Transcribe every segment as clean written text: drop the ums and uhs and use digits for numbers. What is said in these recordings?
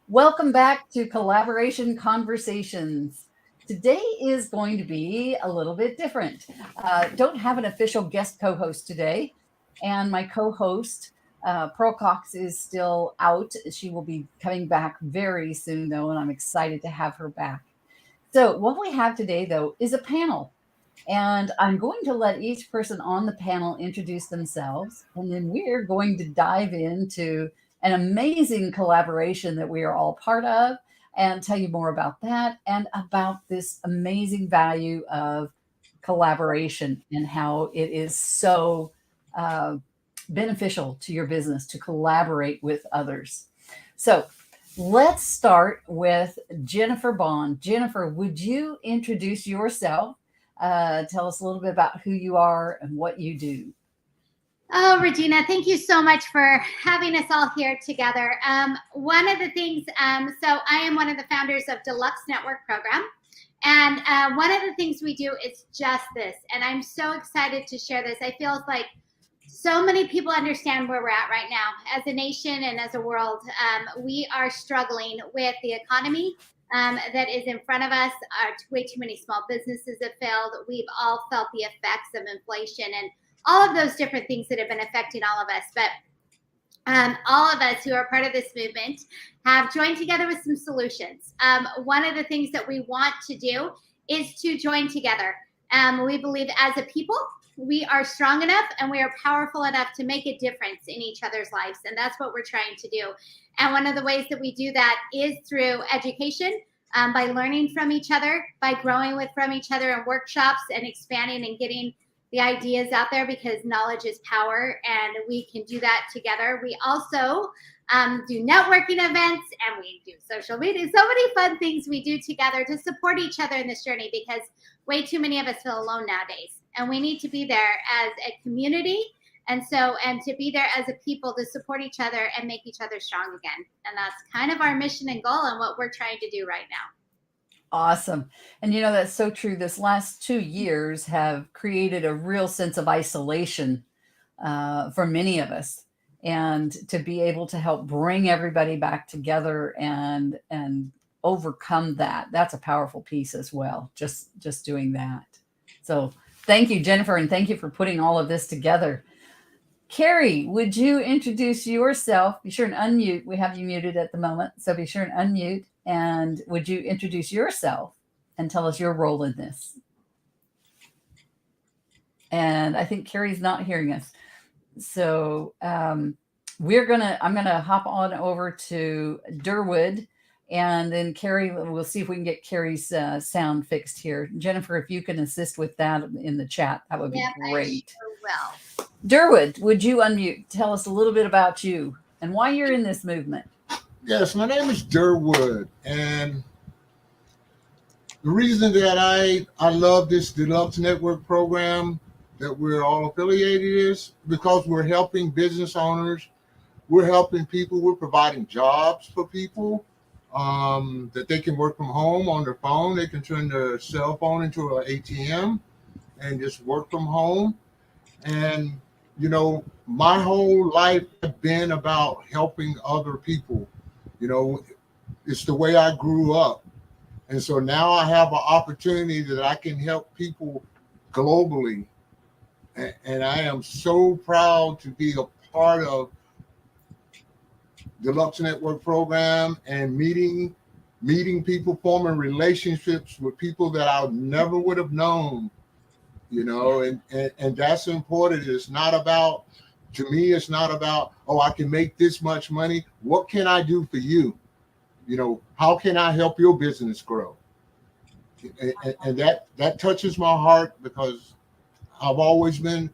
Welcome back to Collaboration Conversations. Today is going to be a little bit different. Don't have an official guest co host today, and my co host, Pearl Cox, is still out. She will be coming back very soon, though, and I'm excited to have her back. So, what we have today, though, is a panel. And I'm going to let each person on the panel introduce themselves, and then we're going to dive into an amazing collaboration that we are all part of and tell you more about that and about this amazing value of collaboration and how it is so uh, beneficial to your business to collaborate with others. So, let's start with Jennifer Bond. Jennifer, would you introduce yourself? Tell us a little bit about who you are and what you do. Oh, Regina, thank you so much for having us all here together. One of the things, so I am one of the founders of Deluxe Network Program. And one of the things we do is just this. And I'm so excited to share this. I feel like so many people understand where we're at right now as a nation and as a world. We are struggling with the economy that is in front of us. Way too many small businesses have failed. We've all felt the effects of inflation and all of those different things that have been affecting all of us. But all of us who are part of this movement have joined together with some solutions. One of the things that we want to do is to join together. We believe as a people, we are strong enough and we are powerful enough to make a difference in each other's lives. And that's what we're trying to do. And one of the ways that we do that is through education, by learning from each other, by growing from each other in workshops and expanding and getting the ideas out there, because knowledge is power and we can do that together. We also do networking events and we do social media. So many fun things we do together to support each other in this journey, because way too many of us feel alone nowadays. And we need to be there as a community. And to be there as a people to support each other and make each other strong again. And that's kind of our mission and goal and what we're trying to do right now. Awesome. And that's so true. This last 2 years have created a real sense of isolation for many of us. And to be able to help bring everybody back together and overcome that, that's a powerful piece as well. Just doing that. So thank you, Jennifer, and thank you for putting all of this together. Carrie, would you introduce yourself? Be sure and unmute. We have you muted at the moment, so be sure and unmute. And would you introduce yourself and tell us your role in this? And I think Carrie's not hearing us. So I'm gonna hop on over to Durwood, and then Carrie, we'll see if we can get Carrie's sound fixed here. Jennifer, if you can assist with that in the chat, that would be great. I sure will. Durwood, would you unmute? Tell us a little bit about you and why you're in this movement. Yes, my name is Durwood, and the reason that I love this Deluxe Network program that we're all affiliated is because we're helping business owners, we're helping people, we're providing jobs for people, that they can work from home on their phone. They can turn their cell phone into an ATM and just work from home. And my whole life has been about helping other people. You know, it's the way I grew up. And so now I have an opportunity that I can help people globally. And I am so proud to be a part of Deluxe Network program and meeting people, forming relationships with people that I never would have known, and that's important. It's not about, to me, it's not about, oh, I can make this much money. What can I do for you? How can I help your business grow? And that touches my heart, because I've always been,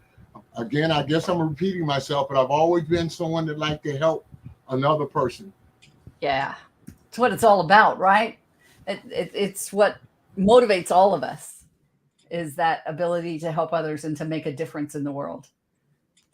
again, I guess I'm repeating myself, but I've always been someone that liked to help another person. Yeah, it's what it's all about, right? It's what motivates all of us, is that ability to help others and to make a difference in the world.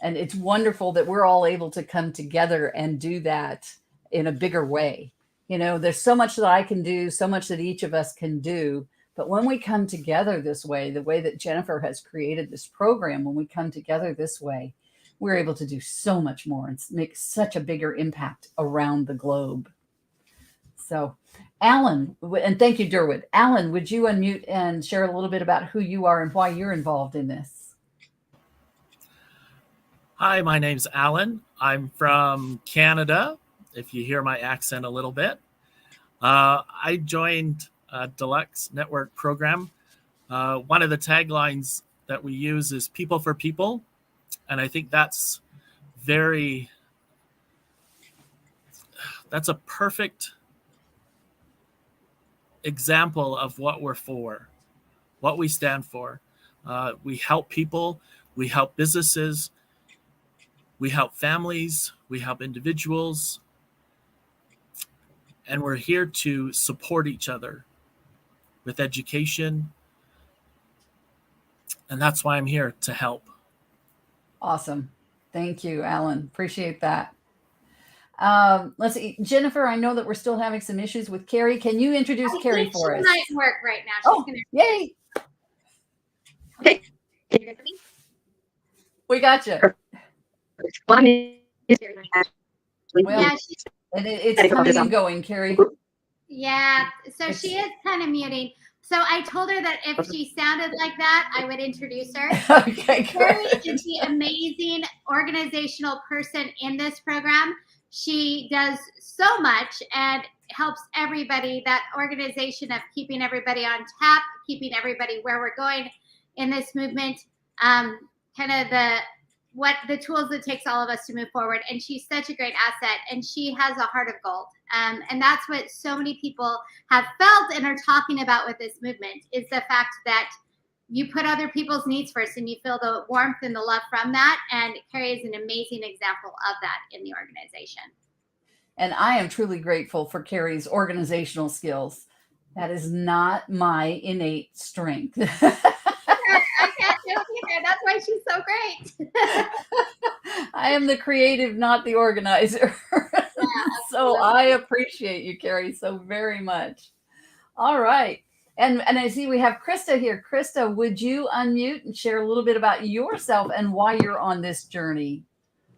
And it's wonderful that we're all able to come together and do that in a bigger way. There's so much that I can do, so much that each of us can do. But when we come together this way, the way that Jennifer has created this program, when we come together this way, we're able to do so much more and make such a bigger impact around the globe. So, Alan, and thank you, Durwood. Alan, would you unmute and share a little bit about who you are and why you're involved in this? Hi, my name's Alan. I'm from Canada, if you hear my accent a little bit. I joined Deluxe Network Program. One of the taglines that we use is people for people. And I think that's a perfect example of what we're for, what we stand for. We help people, we help businesses, we help families, we help individuals, and we're here to support each other with education. And that's why I'm here, to help. Awesome. Thank you, Alan. Appreciate that. Let's see. Jennifer, I know that we're still having some issues with Carrie. Can you introduce Carrie for us? She might work right now. Oh, yay. Okay. We got you. Well, Yeah, And it's coming and going, Carrie. yeah. So she is kind of muting. So I told her that if she sounded like that, I would introduce her. Okay, Carrie good. is the amazing organizational person in this program. She does so much and helps everybody, that organization of keeping everybody on tap, keeping everybody where we're going in this movement, kind of the tools it takes all of us to move forward. And she's such a great asset, and she has a heart of gold. And that's what so many people have felt and are talking about with this movement, is the fact that you put other people's needs first and you feel the warmth and the love from that. And Carrie is an amazing example of that in the organization. And I am truly grateful for Carrie's organizational skills. That is not my innate strength. I can't do it either. That's why she's so great. I am the creative, not the organizer. So I appreciate you, Carrie, so very much. All right. And I see we have Krista here. Krista, would you unmute and share a little bit about yourself and why you're on this journey?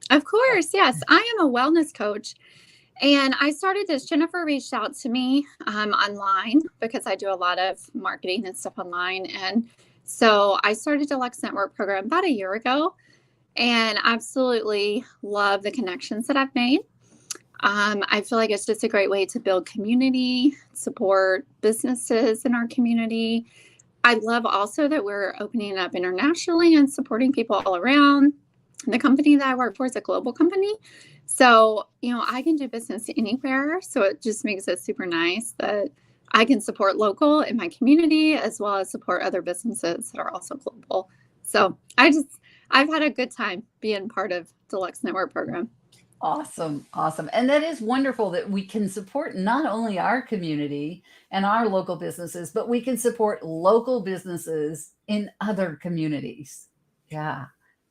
Of course, yes. I am a wellness coach, and I started this. Jennifer reached out to me online because I do a lot of marketing and stuff online. And so I started Deluxe Network Program about a year ago, and absolutely love the connections that I've made. I feel like it's just a great way to build community, support businesses in our community. I love also that we're opening up internationally and supporting people all around. The company that I work for is a global company. So, I can do business anywhere. So it just makes it super nice that I can support local in my community as well as support other businesses that are also global. So I've had a good time being part of Deluxe Network Program. Awesome. Awesome. And that is wonderful that we can support not only our community and our local businesses, but we can support local businesses in other communities. Yeah,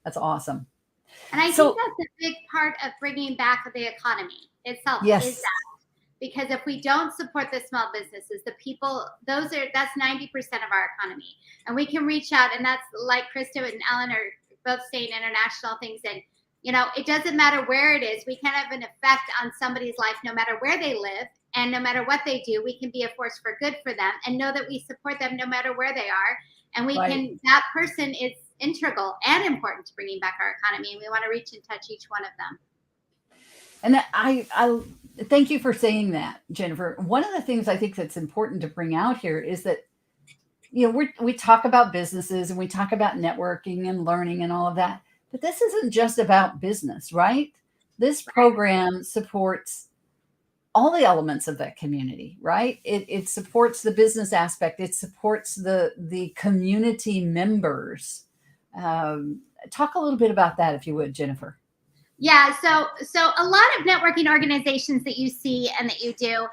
that's awesome. And I think that's a big part of bringing back the economy itself. Yes. Is that because if we don't support the small businesses, the people, that's 90% of our economy. And we can reach out, and that's like Krista and Ellen are both saying international things. And it doesn't matter where it is. We can have an effect on somebody's life no matter where they live, and no matter what they do. We can be a force for good for them and know that we support them no matter where they are. And that person is integral and important to bringing back our economy. And we want to reach and touch each one of them. And I thank you for saying that, Jennifer. One of the things I think that's important to bring out here is that, we talk about businesses and we talk about networking and learning and all of that. But this isn't just about business, right? This program supports all the elements of that community, right? It supports the business aspect. It supports the community members. Talk a little bit about that, if you would, Jennifer. Yeah, so a lot of networking organizations that you see and that you do,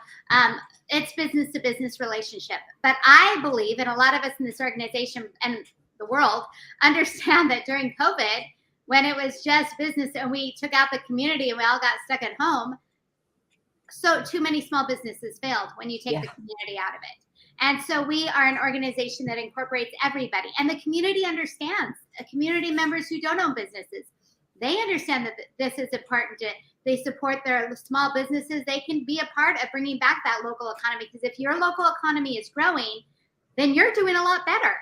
it's business to business relationship. But I believe, and a lot of us in this organization and the world understand that during COVID, when it was just business and we took out the community and we all got stuck at home, so too many small businesses failed when you take the community out of it. And so we are an organization that incorporates everybody, and the community understands. Community members who don't own businesses, they understand that this is important. They support their small businesses. They can be a part of bringing back that local economy, because if your local economy is growing, then you're doing a lot better.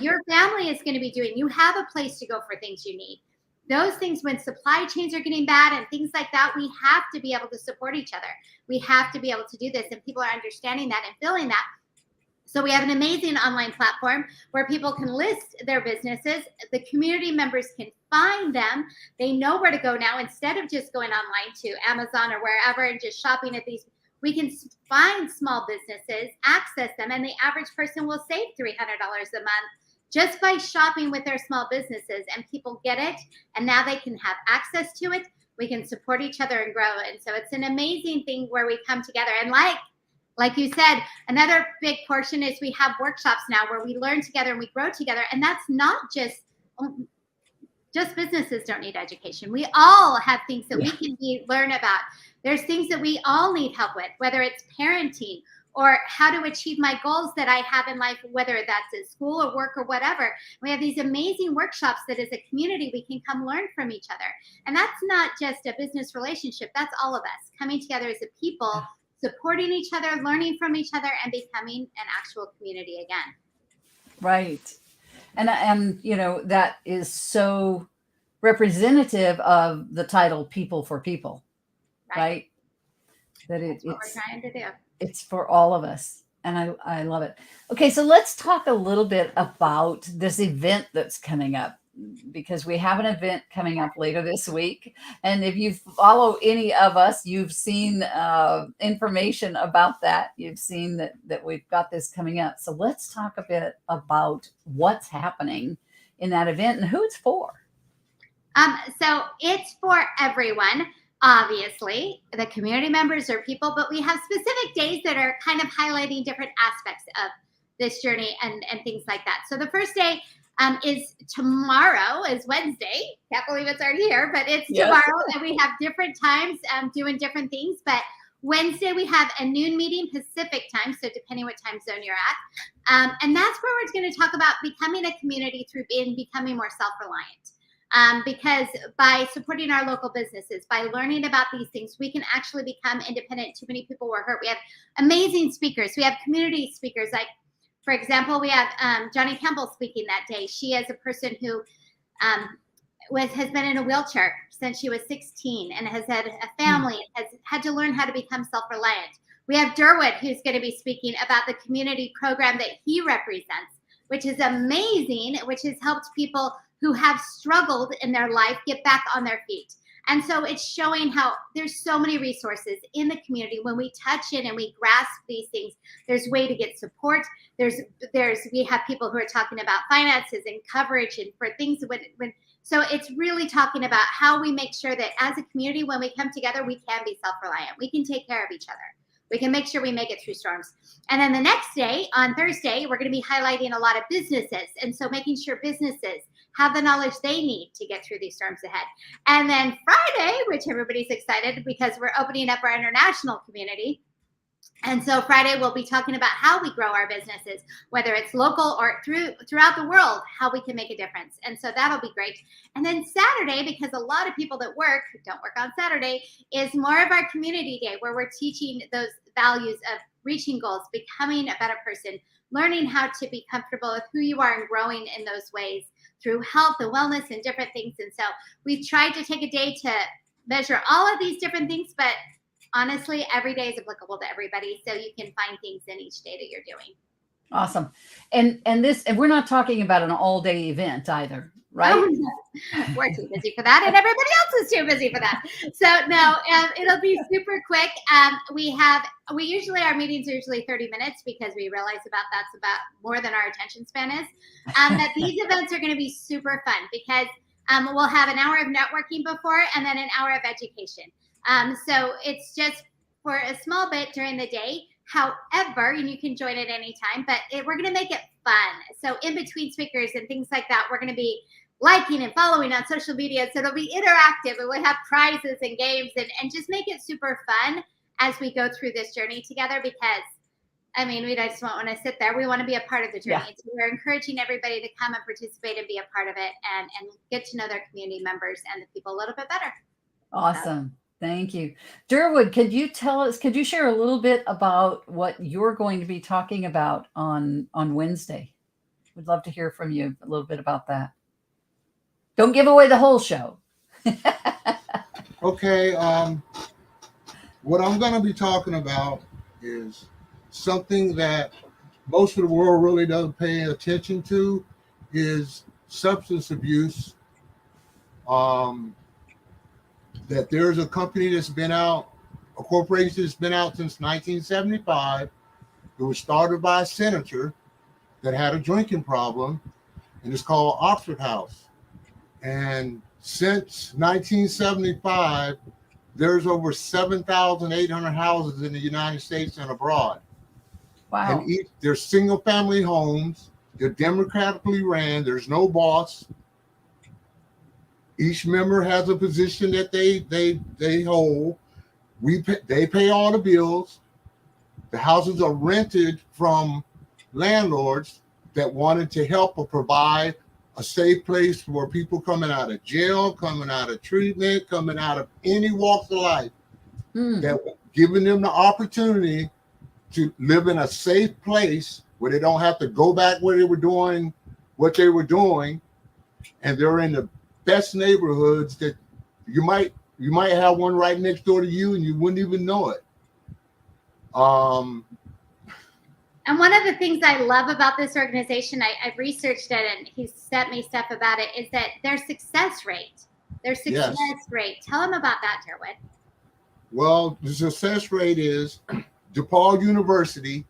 Your family is going to be doing, you have a place to go for things you need. Those things, when supply chains are getting bad and things like that, we have to be able to support each other. We have to be able to do this, and people are understanding that and feeling that. So we have an amazing online platform where people can list their businesses. The community members can find them. They know where to go now. Instead of just going online to Amazon or wherever and just shopping at these, we can find small businesses, access them, and the average person will save $300 a month just by shopping with their small businesses. And people get it, and now they can have access to it. We can support each other and grow. And so it's an amazing thing where we come together. And like you said, another big portion is we have workshops now where we learn together and we grow together. And that's not just businesses don't need education. We all have things that we can learn about. There's things that we all need help with, whether it's parenting or how to achieve my goals that I have in life, whether that's at school or work or whatever. We have these amazing workshops that as a community, we can come learn from each other. And that's not just a business relationship. That's all of us coming together as a people, supporting each other, learning from each other, and becoming an actual community again. Right. And you know, that is so representative of the title People for People, right? That That's what we're trying to do. It's for all of us. And I love it. Okay, so let's talk a little bit about this event that's coming up, because we have an event coming up later this week. And if you follow any of us, you've seen information about that. You've seen that we've got this coming up. So let's talk a bit about what's happening in that event and who it's for. So it's for everyone. Obviously, the community members are people, but we have specific days that are kind of highlighting different aspects of this journey and things like that. So the first day is tomorrow, is Wednesday. Can't believe it's already here, but it's tomorrow, and we have different times doing different things. But Wednesday, we have a noon meeting Pacific time, so depending what time zone you're at. And that's where we're going to talk about becoming a community through becoming more self-reliant. Because by supporting our local businesses, by learning about these things, we can actually become independent. Too many people were hurt. We have amazing speakers. We have community speakers. Like, for example, we have Johnny Campbell speaking that day. She is a person who has been in a wheelchair since she was 16 and has had a family, has had to learn how to become self-reliant. We have Durwood, who's going to be speaking about the community program that he represents, which is amazing, which has helped people who have struggled in their life get back on their feet. And so it's showing how there's so many resources in the community. When we touch in and we grasp these things, there's way to get support. We have people who are talking about finances and coverage and for things so it's really talking about how we make sure that as a community, when we come together, we can be self-reliant. We can take care of each other. We can make sure we make it through storms. And then the next day, on Thursday, we're going to be highlighting a lot of businesses. And so making sure businesses have the knowledge they need to get through these storms ahead. And then Friday, which everybody's excited because we're opening up our international community. And so Friday, we'll be talking about how we grow our businesses, whether it's local or throughout the world, how we can make a difference. And so that'll be great. And then Saturday, because a lot of people that don't work on Saturday, is more of our community day where we're teaching those values of reaching goals, becoming a better person, learning how to be comfortable with who you are and growing in those ways through health and wellness and different things. And so we've tried to take a day to measure all of these different things, but honestly, every day is applicable to everybody. So you can find things in each day that you're doing. Awesome. And we're not talking about an all-day event either, right? Oh, no. We're too busy for that, and everybody else is too busy for that. So no, it'll be super quick. We usually, our meetings are usually 30 minutes because we realize that's about more than our attention span is. That these events are going to be super fun because we'll have an hour of networking before and then an hour of education. So it's just for a small bit during the day. However, and you can join at any time, but we're going to make it fun. So in between speakers and things like that, we're going to be liking and following on social media. So it'll be interactive and we'll have prizes and games and just make it super fun as we go through this journey together, because I mean, we just don't want to sit there. We want to be a part of the journey. Yeah. So we're encouraging everybody to come and participate and be a part of it and get to know their community members and the people a little bit better. Awesome. Thank you. Durwood, could you share a little bit about what you're going to be talking about on Wednesday? We'd love to hear from you a little bit about that. Don't give away the whole show. Okay. What I'm going to be talking about is something that most of the world really doesn't pay attention to, is substance abuse. That there's a company that's been out, a corporation that's been out since 1975. It was started by a senator that had a drinking problem, and it's called Oxford House. And since 1975, there's over 7,800 houses in the United States and abroad. Wow. And they're single family homes. They're democratically ran. There's no boss. Each member has a position that they hold. They pay all the bills. The houses are rented from landlords that wanted to help or provide a safe place for people coming out of jail, coming out of treatment, coming out of any walks of life, that giving them the opportunity to live in a safe place where they don't have to go back where they were doing what they were doing, and they're in the best neighborhoods that you might have one right next door to you and you wouldn't even know it. And one of the things I love about this organization, I've researched it and he's sent me stuff about it, is that their success rate. Tell them about that, Durwood. Well, the success rate is DePaul University,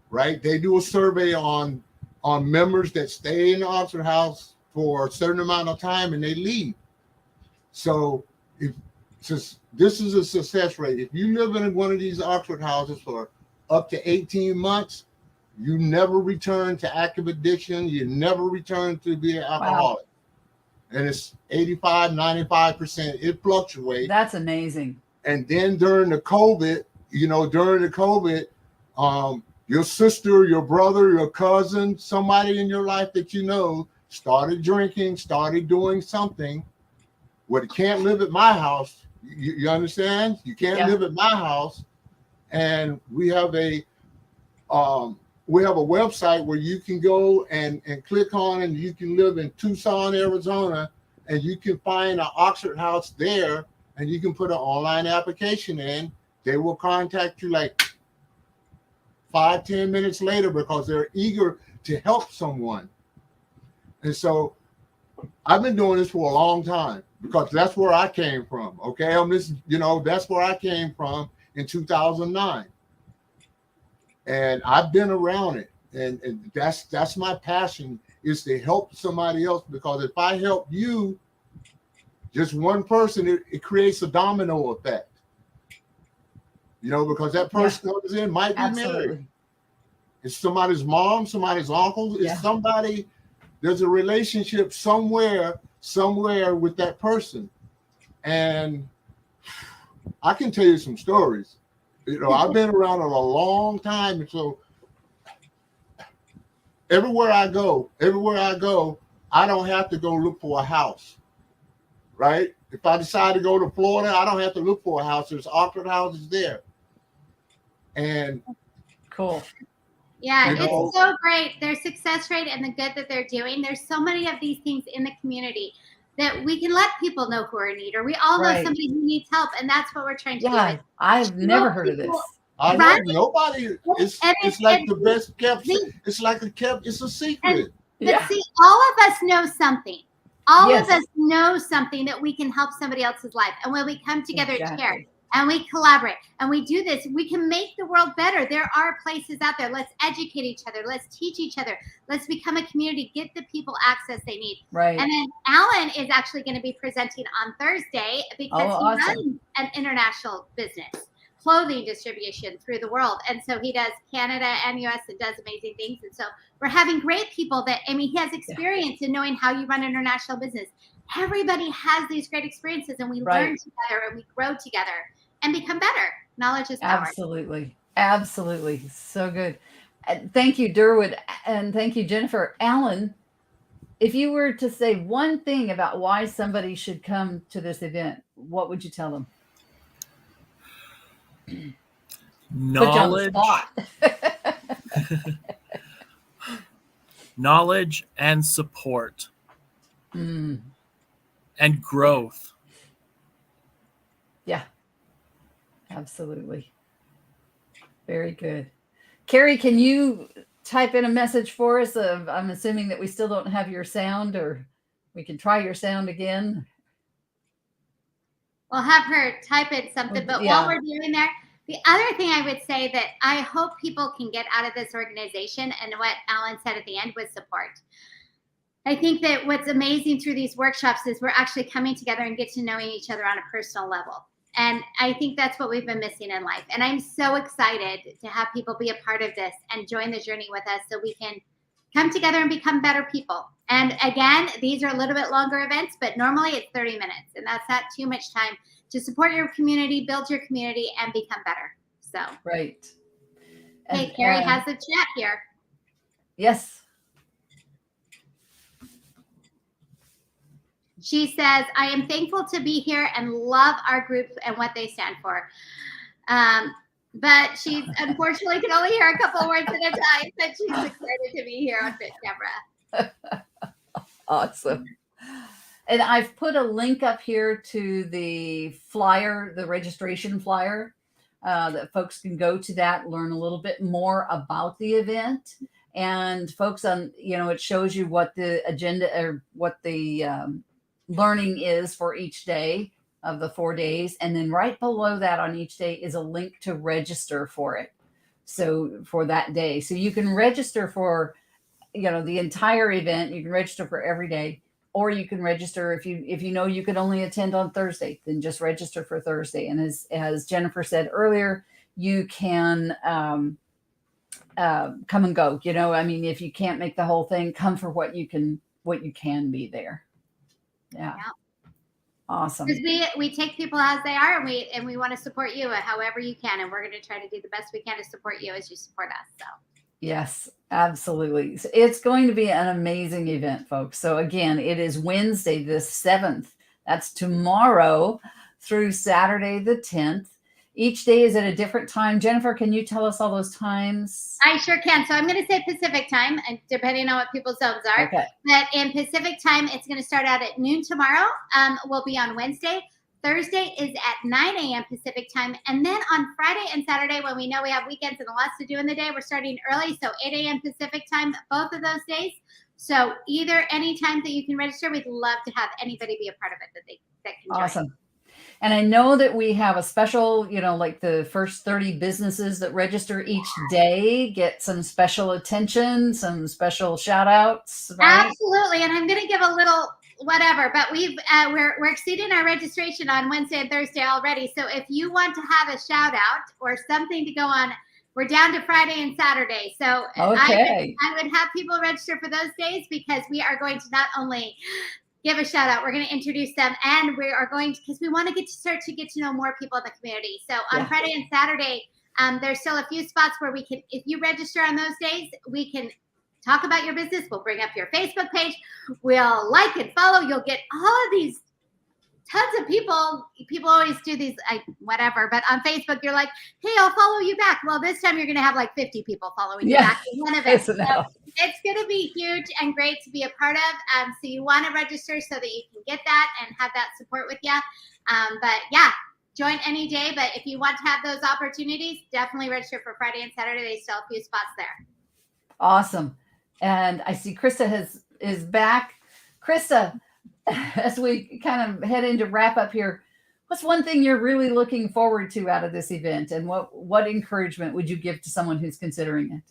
right? They do a survey on members that stay in the Oxford House for a certain amount of time and they leave. So this is a success rate. If you live in one of these Oxford houses for up to 18 months, you never return to active addiction. You never return to be an alcoholic. Wow. And it's 85, 95%. It fluctuates. That's amazing. And then during the COVID, your sister, your brother, your cousin, somebody in your life that you know started drinking, started doing something. Well, you can't live at my house. You understand? You can't live at my house. And we have a website where you can go and click on, and you can live in Tucson, Arizona, and you can find an Oxford House there, and you can put an online application in. They will contact you like 5-10 minutes later because they're eager to help someone. And so I've been doing this for a long time because that's where I came from. Okay, that's where I came from in 2009, and I've been around it, and that's my passion, is to help somebody else, because if I help you, just one person, it creates a domino effect, because that person comes in, might be married, it's somebody's mom, somebody's uncle, it's somebody, there's a relationship somewhere with that person. And I can tell you some stories. I've been around it a long time. And so everywhere I go, I don't have to go look for a house, right? If I decide to go to Florida, I don't have to look for a house. There's Oxford houses there. And cool. Yeah, it's so great. Their success rate and the good that they're doing. There's so many of these things in the community that we can let people know who are in need, or we all know somebody who needs help, and that's what we're trying to do. Yeah, I've never heard of this. I know nobody. It's like the best kept. It's a secret. But see, all of us know something. All of us know something that we can help somebody else's life, and when we come together to share, and we collaborate, and we do this, we can make the world better. There are places out there. Let's educate each other. Let's teach each other. Let's become a community. Get the people access they need. Right. And then Alan is actually going to be presenting on Thursday because he runs an international business, clothing distribution through the world. And so he does Canada and US and does amazing things. And so we're having great people he has experience in knowing how you run international business. Everybody has these great experiences, and we learn together and we grow together and become better. Knowledge is power. Absolutely. Absolutely. So good. Thank you, Durwood. And thank you, Jennifer. Alan, if you were to say one thing about why somebody should come to this event, what would you tell them? Put you on the Knowledge, spot. knowledge and support Mm, and growth. yeah, absolutely. Very good. Carrie, can you type in a message for us? I'm assuming that we still don't have your sound, or we can try your sound again. We'll have her type in something. But while Yeah. we're doing there, the other thing I would say that I hope people can get out of this organization, and what Alan said at the end, was support. I think that what's amazing through these workshops is we're actually coming together and get to knowing each other on a personal level. And I think that's what we've been missing in life. And I'm so excited to have people be a part of this and join the journey with us so we can come together and become better people. And again, these are a little bit longer events, but normally it's 30 minutes. And that's not too much time to support your community, build your community, and become better. So, Right. hey, Carrie has the chat here. Yes. She says, I am thankful to be here and love our group and what they stand for. But she unfortunately can only hear a couple words at a time, but she's excited to be here on Fit Camera. Awesome. And I've put a link up here to the flyer, the registration flyer, that folks can go to that, learn a little bit more about the event. And folks, it shows you what the agenda or what the learning is for each day of the 4 days. And then right below that on each day is a link to register for it. So for that day. So you can register for, the entire event. You can register for every day, or you can register if you know you could only attend on Thursday, then just register for Thursday. And as Jennifer said earlier, you can come and go. If you can't make the whole thing, come for what you can be there. Yeah. Awesome. Because we take people as they are, and we want to support you however you can, and we're going to try to do the best we can to support you as you support us. So. Yes, absolutely. It's going to be an amazing event, folks. So again, it is Wednesday the 7th. That's tomorrow through Saturday the 10th. Each day is at a different time. Jennifer, can you tell us all those times? I sure can. So I'm going to say Pacific time, and depending on what people's zones are. Okay. But in Pacific time, it's going to start out at noon tomorrow. We'll be on Wednesday. Thursday is at 9 a.m. Pacific time. And then on Friday and Saturday, when we know we have weekends and lots to do in the day, we're starting early. So 8 a.m. Pacific time, both of those days. So either any time that you can register, we'd love to have anybody be a part of it that can join. Awesome. And I know that we have a special, like the first 30 businesses that register each day get some special attention, some special shout outs. Right? Absolutely. And I'm going to give a little whatever, but we're exceeding our registration on Wednesday and Thursday already. So if you want to have a shout out or something to go on, we're down to Friday and Saturday. So okay. I would have people register for those days, because we are going to not only give a shout out, we're going to introduce them, and we are going to, because we want to start to get to know more people in the community. So on Friday and Saturday, there's still a few spots where we can, if you register on those days, we can talk about your business. We'll bring up your Facebook page. We'll like and follow. You'll get all of these tons of people. People always do these, whatever. But on Facebook, you're like, hey, I'll follow you back. Well, this time you're going to have like 50 people following you back in one event. So it's going to be huge and great to be a part of. So you want to register so that you can get that and have that support with you. But yeah, join any day. But if you want to have those opportunities, definitely register for Friday and Saturday. They still have a few spots there. Awesome. And I see Krista is back. Krista, as we kind of head into wrap up here, what's one thing you're really looking forward to out of this event, and what encouragement would you give to someone who's considering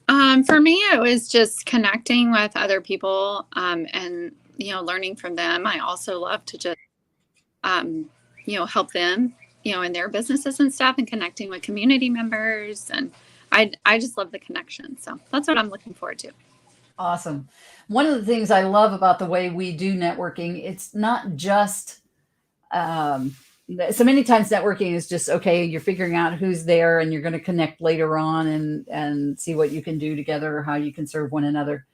it? For me, it was just connecting with other people and learning from them. I also love to just help them in their businesses and stuff, and connecting with community members, and I just love the connection. So that's what I'm looking forward to. Awesome. One of the things I love about the way we do networking, it's not just so many times networking is just, okay, you're figuring out who's there and you're going to connect later on and see what you can do together or how you can serve one another.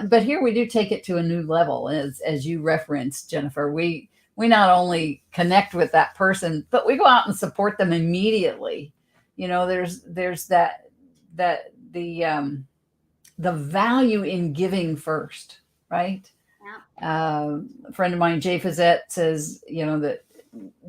But here we do take it to a new level, as you referenced, Jennifer. We not only connect with that person, but we go out and support them immediately. You know, there's that the value in giving first, right? Yeah. A friend of mine, Jay Fazette, says, you know, that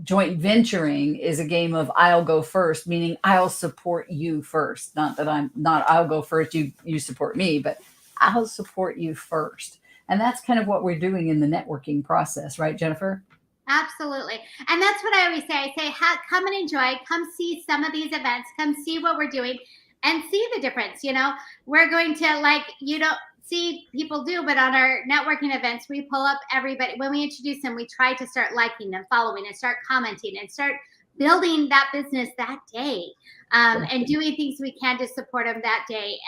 joint venturing is a game of I'll go first, meaning I'll support you first. Not that I'll go first, you support me, but I'll support you first. And that's kind of what we're doing in the networking process, right, Jennifer? Absolutely. And that's what I always say. I say, come and enjoy, come see some of these events, come see what we're doing and see the difference. You know, we're going to, like, you don't see people do, but on our networking events, we pull up everybody. When we introduce them, we try to start liking them, following, and start commenting and start building that business that day, and doing things we can to support them that day.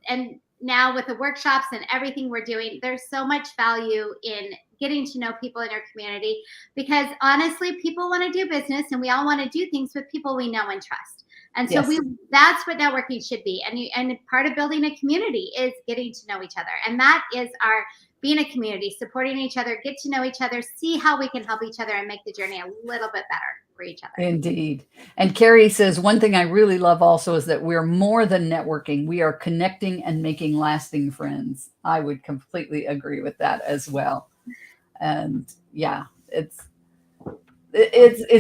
And now with the workshops and everything we're doing, there's so much value in getting to know people in our community, because honestly, people want to do business and we all want to do things with people we know and trust. And so that's what networking should be. And part of building a community is getting to know each other. And that is our being a community, supporting each other, get to know each other, see how we can help each other and make the journey a little bit better for each other. Indeed. And Carrie says, one thing I really love also is that we're more than networking. We are connecting and making lasting friends. I would completely agree with that as well. And yeah, it's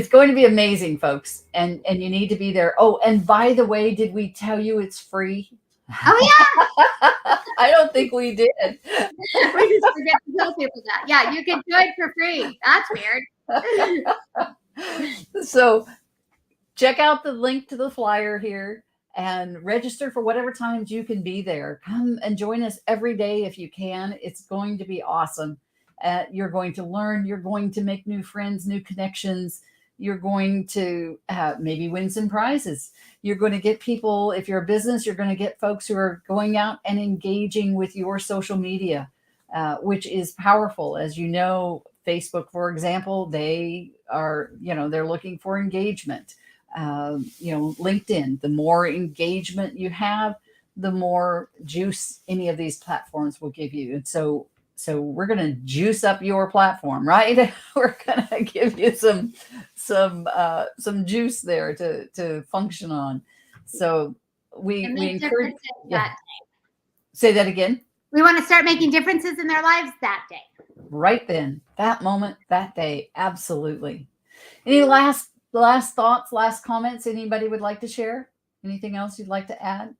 going to be amazing, folks. And you need to be there. Oh, and by the way, did we tell you it's free? Oh, yeah. I don't think we did. We just forget to tell people that. Yeah, you can do it for free. That's weird. So check out the link to the flyer here and register for whatever times you can be there. Come and join us every day if you can. It's going to be awesome. You're going to learn. You're going to make new friends, new connections. You're going to maybe win some prizes. You're going to get people, if you're a business, you're going to get folks who are going out and engaging with your social media, which is powerful. As you know, Facebook, for example, they are, they're looking for engagement. LinkedIn, the more engagement you have, the more juice any of these platforms will give you. And so we're going to juice up your platform, right? We're going to give you some juice there to function on. So we encourage. Yeah. Say that again. We want to start making differences in their lives that day. Right then, that moment, that day, absolutely. Any last thoughts, last comments anybody would like to share? Anything else you'd like to add?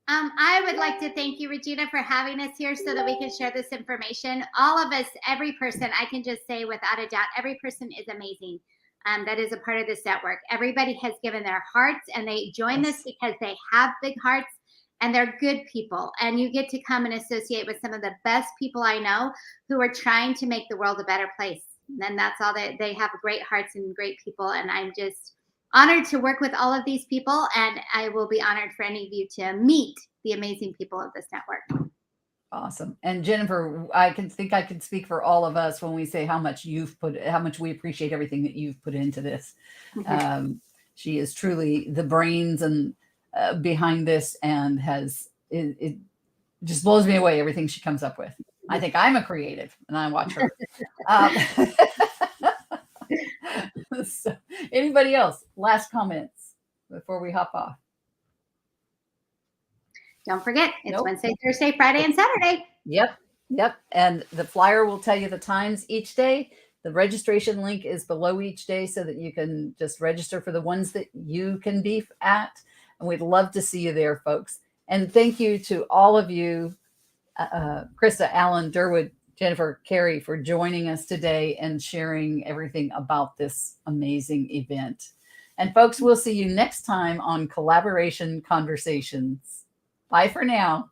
I would like to thank you, Regina, for having us here so that we can share this information. All of us, every person, I can just say without a doubt, every person is amazing. That is a part of this network. Everybody has given their hearts and they join this because they have big hearts and they're good people. And you get to come and associate with some of the best people I know who are trying to make the world a better place. And that's all they have great hearts and great people. And I'm just honored to work with all of these people, and I will be honored for any of you to meet the amazing people of this network. Awesome. And Jennifer, I can speak for all of us when we say how much we appreciate everything that you've put into this. She is truly the brains and behind this, and it just blows me away, everything she comes up with. I think I'm a creative and I watch her. So, anybody else? Last comments before we hop off? Don't forget, it's Wednesday, Thursday, Friday, and Saturday. Yep. And the flyer will tell you the times each day. The registration link is below each day so that you can just register for the ones that you can be at. And we'd love to see you there, folks. And thank you to all of you, Krista, Alan, Durwood, Jennifer, Carrie, for joining us today and sharing everything about this amazing event. And folks, we'll see you next time on Collaboration Conversations. Bye for now.